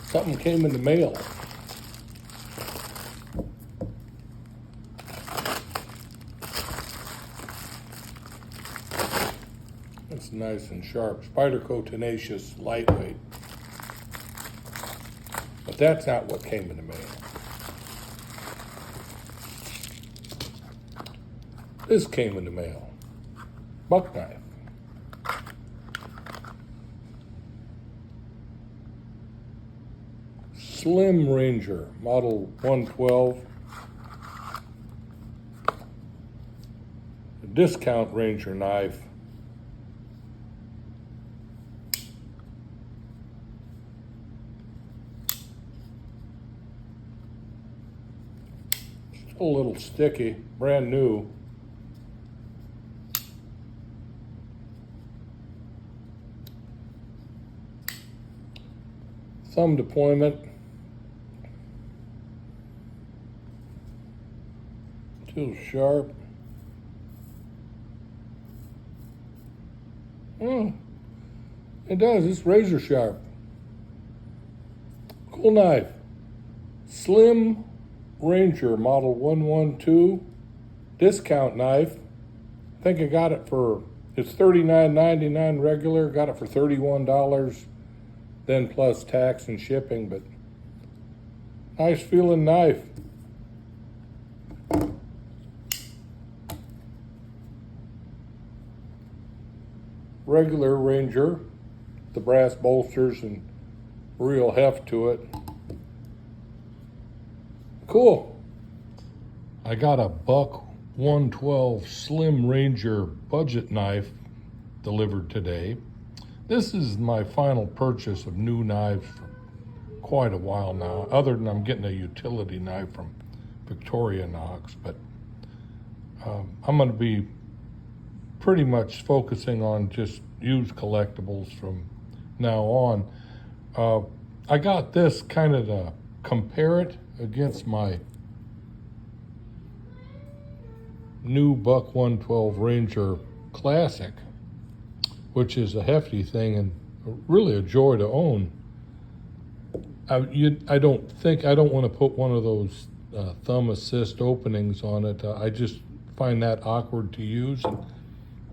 Something came in the mail. It's nice and sharp. Spyderco Tenacious, lightweight. But that's not what came in the mail. This came in the mail. Buck knife. Slim Ranger, model 112. A discount Ranger knife. Still a little sticky, brand new. Thumb deployment. Still sharp. Oh, it does. It's razor sharp. Cool knife. Slim Ranger model 112. Discount knife. I think I got it for, it's $39.99 regular. Got it for $31. Then plus tax and shipping, but nice feeling knife. Regular Ranger, the brass bolsters and real heft to it. Cool. I got a Buck 112 Slim Ranger budget knife delivered today. This is my final purchase of new knives for quite a while now, other than I'm getting a utility knife from Victorinox, but I'm going to be pretty much focusing on just used collectibles from now on. I got this kind of to compare it against my new Buck 112 Ranger Classic, which is a hefty thing and really a joy to own. I don't want to put one of those thumb assist openings on it. I just find that awkward to use. And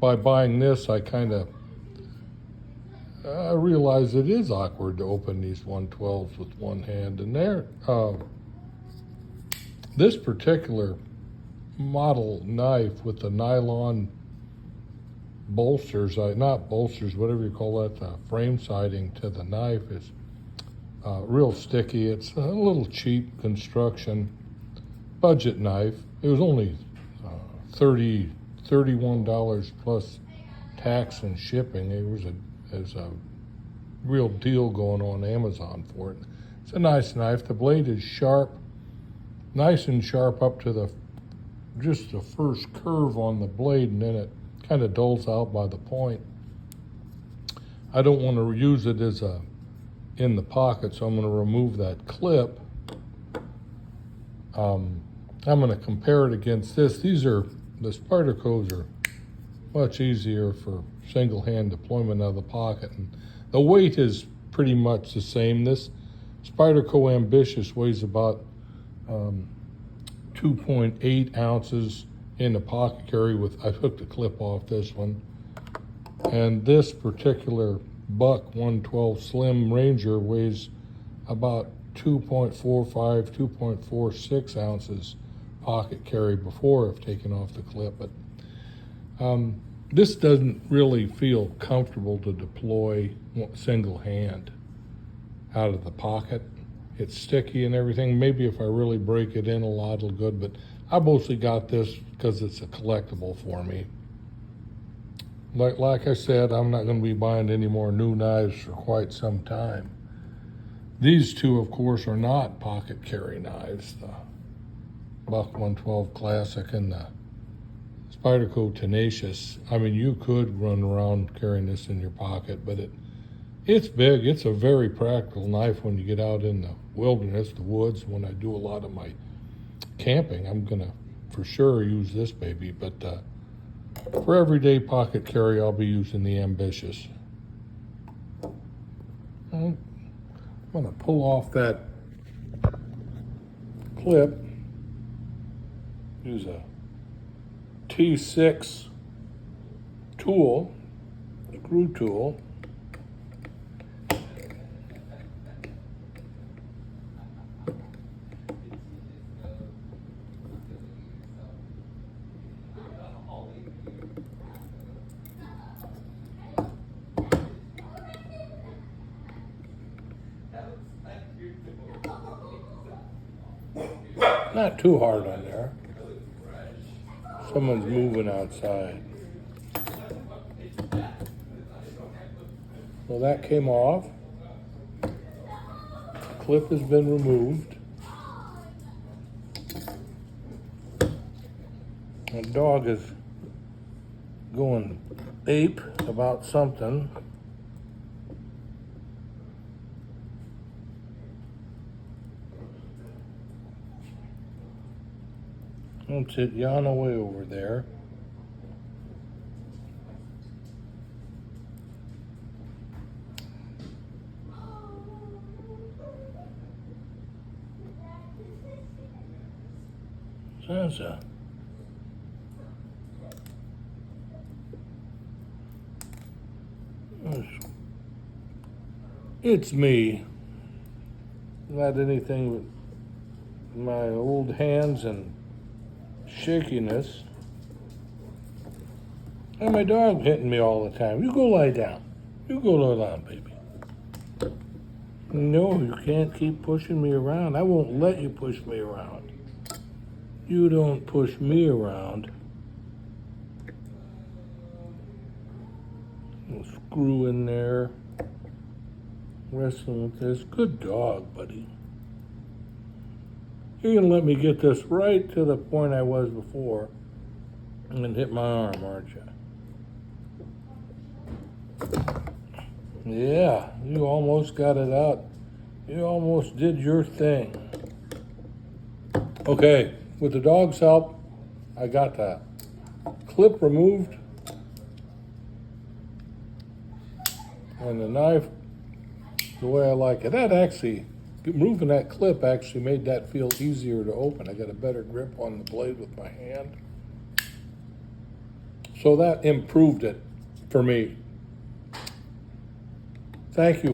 by buying this, I realize it is awkward to open these 112s with one hand. And this particular model knife with the nylon bolsters, not bolsters, whatever you call that, frame siding to the knife is real sticky. It's a little cheap construction, budget knife. It was only $31 plus tax and shipping. There's a real deal going on Amazon for it. It's a nice knife. The blade is sharp, nice and sharp up to just the first curve on the blade, and then it kind of dulls out by the point. I don't want to use it as in the pocket, so I'm going to remove that clip. I'm going to compare it against this. The Spydercos are much easier for single hand deployment out of the pocket, and the weight is pretty much the same. This Spyderco Ambitious weighs about 2.8 ounces in the pocket carry I hooked a clip off this one. And this particular Buck 112 Slim Ranger weighs about 2.45, 2.46 ounces pocket carry before I've taken off the clip. But this doesn't really feel comfortable to deploy single hand out of the pocket. It's sticky and everything. Maybe if I really break it in a lot, it'll good, but I mostly got this because it's a collectible for me. Like I said, I'm not going to be buying any more new knives for quite some time. These two, of course, are not pocket carry knives. The Buck 112 Classic and the Spyderco Tenacious. I mean, you could run around carrying this in your pocket, but it's big. It's a very practical knife when you get out in the wilderness, the woods. When I do a lot of my camping, I'm going to for sure use this baby, but for everyday pocket carry, I'll be using the Ambitious. I'm going to pull off that clip. Use a T6 tool, screw tool. Not too hard on there. Someone's moving outside. Well, that came off. The clip has been removed. The dog is going ape about something. That's it, yawn away over there. Sansa. It's me. Not anything with my old hands and shakiness. And my dog hitting me all the time. You go lie down. You go lie down, baby. No, you can't keep pushing me around. I won't let you push me around. You don't push me around. Little screw in there. Wrestling with this. Good dog, buddy. You're gonna let me get this right to the point I was before and hit my arm, aren't you? Yeah, you almost got it out. You almost did your thing. Okay, with the dog's help, I got that clip removed and the knife the way I like it. That actually, removing that clip actually made that feel easier to open. I got a better grip on the blade with my hand. So that improved it for me. Thank you.